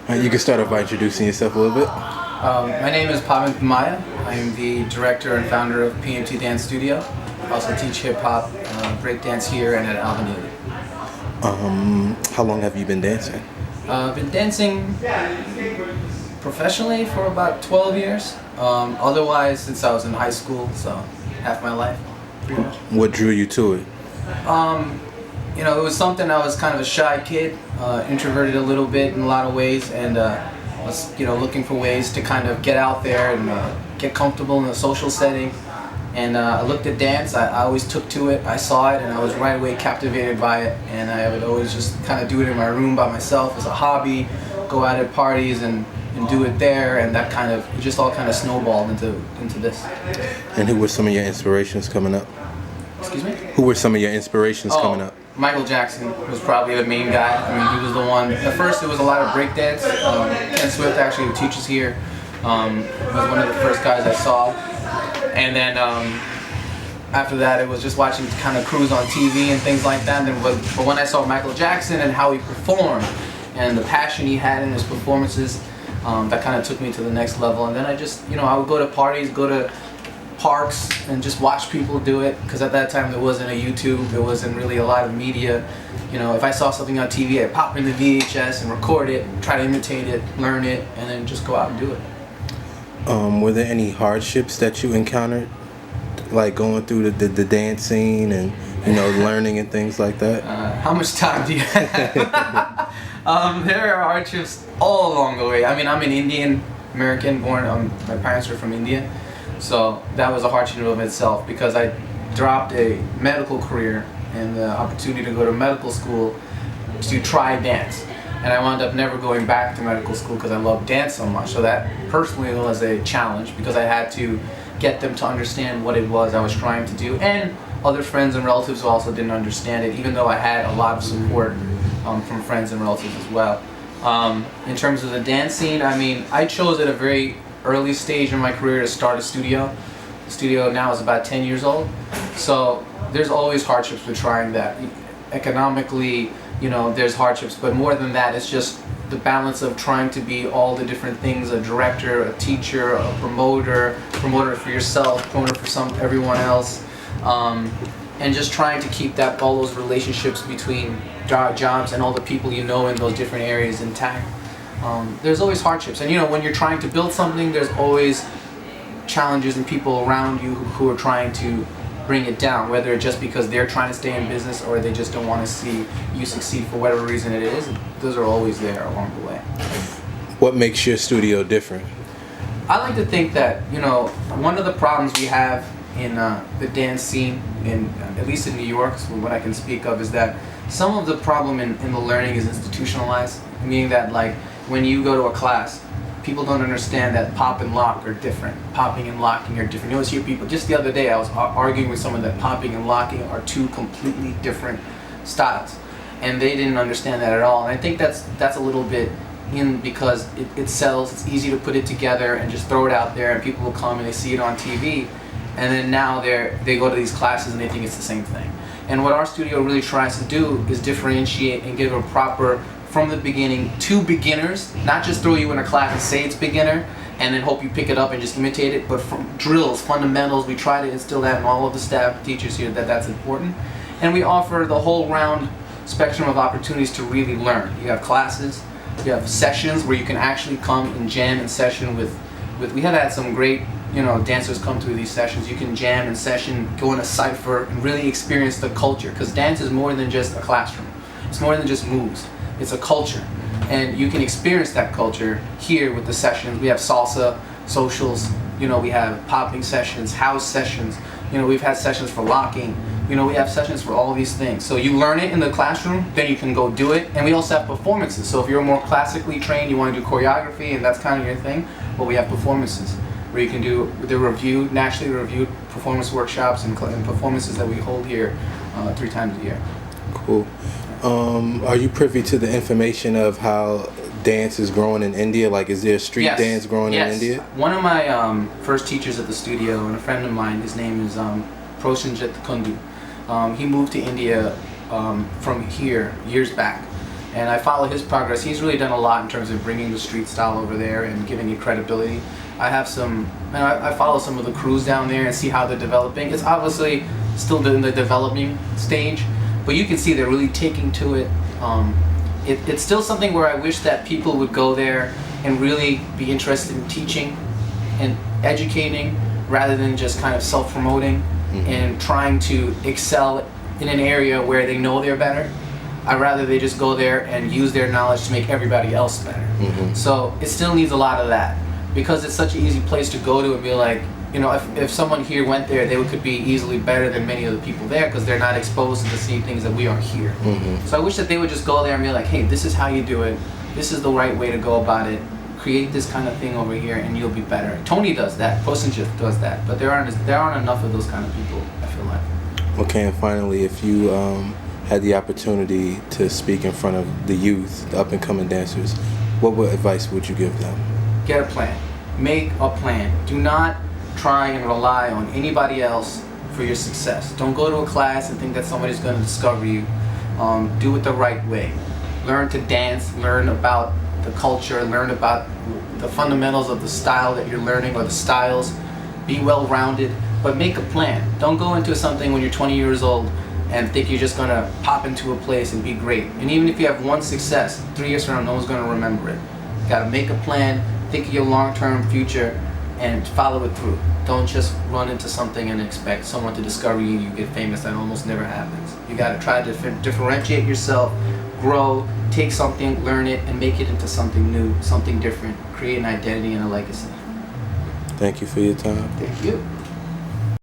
You can start off by introducing yourself a little bit. My name is Pavan Maya. I am the director and founder of PMT Dance Studio. I also teach hip hop, breakdance here and at Avenue. How long have you been dancing? I've been dancing professionally for about 12 years. Otherwise, since I was in high school, so half my life. Pretty much. What drew you to it? It was something. I was kind of a shy kid, introverted a little bit in a lot of ways, and was looking for ways to kind of get out there and get comfortable in a social setting. And I looked at dance. I always took to it. I saw it, and I was right away captivated by it. And I would always just kind of do it in my room by myself as a hobby, go out at parties and do it there, and that kind of it just all kind of snowballed into this. And who were some of your inspirations coming up? Excuse me? Who were some of your inspirations coming up? Michael Jackson was probably the main guy. I mean, he was the one. At first, it was a lot of breakdance. Ken Swift, actually, who teaches here, was one of the first guys I saw. And then after that, it was just watching kind of crews on TV and things like that. But when I saw Michael Jackson and how he performed and the passion he had in his performances, that kind of took me to the next level. And then I just, I would go to parties, go to parks and just watch people do it, because at that time there wasn't a YouTube, there wasn't really a lot of media. If I saw something on TV, I'd pop in the VHS and record it, try to imitate it, learn it, and then just go out and do it. Were there any hardships that you encountered, like going through the dance scene and learning and things like that? How much time do you have? There are hardships all along the way. I mean, I'm an Indian American born. My parents are from India. So that was a hardship of itself, because I dropped a medical career and the opportunity to go to medical school to try dance. And I wound up never going back to medical school because I loved dance so much. So that personally was a challenge, because I had to get them to understand what it was I was trying to do. And other friends and relatives who also didn't understand it, even though I had a lot of support from friends and relatives as well. In terms of the dance scene, I mean, I chose at a very early stage in my career to start a studio. The studio now is about 10 years old. So there's always hardships with trying that. Economically, there's hardships, but more than that, it's just the balance of trying to be all the different things: a director, a teacher, a promoter for yourself, promoter for everyone else, and just trying to keep all those relationships between jobs and all the people in those different areas intact. There's always hardships, and when you're trying to build something, there's always challenges and people around you who are trying to bring it down, whether it's just because they're trying to stay in business or they just don't want to see you succeed for whatever reason it is. Those are always there along the way. What makes your studio different? I like to think that one of the problems we have in the dance scene, at least in New York, so what I can speak of, is that some of the problem in the learning is institutionalized, meaning that when you go to a class, people don't understand that pop and lock are different. Popping and locking are different. You always hear people, just the other day I was arguing with someone that popping and locking are two completely different styles. And they didn't understand that at all. And I think that's a little bit because it sells, it's easy to put it together and just throw it out there, and people will come and they see it on TV. And then now they go to these classes and they think it's the same thing. And what our studio really tries to do is differentiate and give a proper, from the beginning, to beginners, not just throw you in a class and say it's beginner and then hope you pick it up and just imitate it, but from drills, fundamentals. We try to instill that in all of the staff, teachers here, that's important. And we offer the whole round spectrum of opportunities to really learn. You have classes, you have sessions where you can actually come and jam in session with we have had some great dancers come to these sessions. You can jam in session, go in a cypher, and really experience the culture, because dance is more than just a classroom. It's more than just moves. It's a culture, and you can experience that culture here with the sessions. We have salsa socials, we have popping sessions, house sessions, we've had sessions for locking, we have sessions for all these things. So you learn it in the classroom, then you can go do it. And we also have performances. So if you're more classically trained, you want to do choreography and that's kind of your thing, well, we have performances where you can do the nationally reviewed performance workshops and performances that we hold here 3 times a year. Cool. Are you privy to the information of how dance is growing in India? Like, is there street dance growing in India? One of my first teachers at the studio, and a friend of mine, his name is Prosenjit Kundu. He moved to India from here years back, and I follow his progress. He's really done a lot in terms of bringing the street style over there and giving it credibility. I have some, and I follow some of the crews down there and see how they're developing. It's obviously still in the developing stage, but you can see they're really taking to it. It's still something where I wish that people would go there and really be interested in teaching and educating rather than just kind of self-promoting and trying to excel in an area where they know they're better. I'd rather they just go there and use their knowledge to make everybody else better. So it still needs a lot of that, because it's such an easy place to go to and be like, you know, if someone here went there, they could be easily better than many of the people there because they're not exposed to the same things that we are here. So I wish that they would just go there and be like, hey, this is how you do it. This is the right way to go about it. Create this kind of thing over here and you'll be better. Tony does that. Posenchif does that. But there aren't enough of those kind of people, I feel like. Okay, and finally, if you had the opportunity to speak in front of the youth, the up-and-coming dancers, what advice would you give them? Get a plan. Make a plan. Do not try and rely on anybody else for your success. Don't go to a class and think that somebody's going to discover you. Do it the right way. Learn to dance. Learn about the culture. Learn about the fundamentals of the style that you're learning or the styles. Be well-rounded, but make a plan. Don't go into something when you're 20 years old and think you're just going to pop into a place and be great. And even if you have one success, 3 years from now, no one's going to remember it. You got to make a plan, think of your long-term future, and follow it through. Don't just run into something and expect someone to discover you, you get famous. That almost never happens. You got to try to differentiate yourself, grow, take something, learn it, and make it into something new, something different. Create an identity and a legacy. Thank you for your time. Thank you.